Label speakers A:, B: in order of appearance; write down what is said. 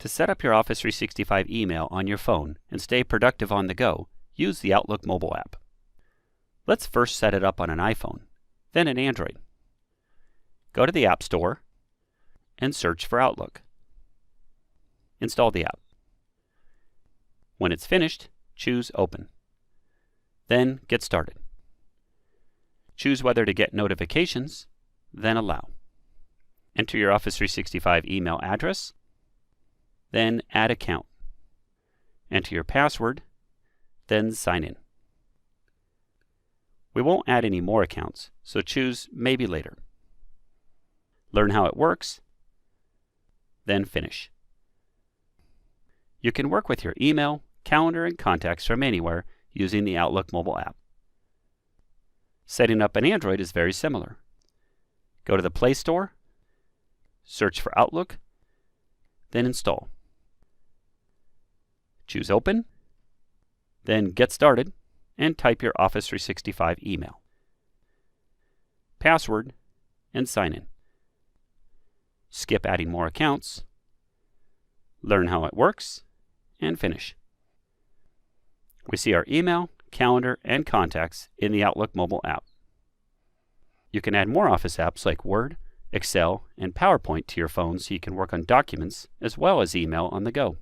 A: To set up your Office 365 email on your phone and stay productive on the go, use the Outlook mobile app. Let's first set it up on an iPhone, then an Android. Go to the App Store and search for Outlook. Install the app. When it's finished, choose Open. Then Get Started. Choose whether to get notifications, then Allow. Enter your Office 365 email address, then Add Account. Enter your password, then Sign in. We won't add any more accounts, so choose Maybe Later. Learn how it works, then Finish. You can work with your email, calendar, and contacts from anywhere using the Outlook mobile app. Setting up an Android is very similar. Go to the Play Store, search for Outlook, then Install. Choose Open, then Get Started, and type your Office 365 email, password, and sign in. Skip adding more accounts, learn how it works, and finish. We see our email, calendar, and contacts in the Outlook mobile app. You can add more Office apps like Word, Excel, and PowerPoint to your phone so you can work on documents as well as email on the go.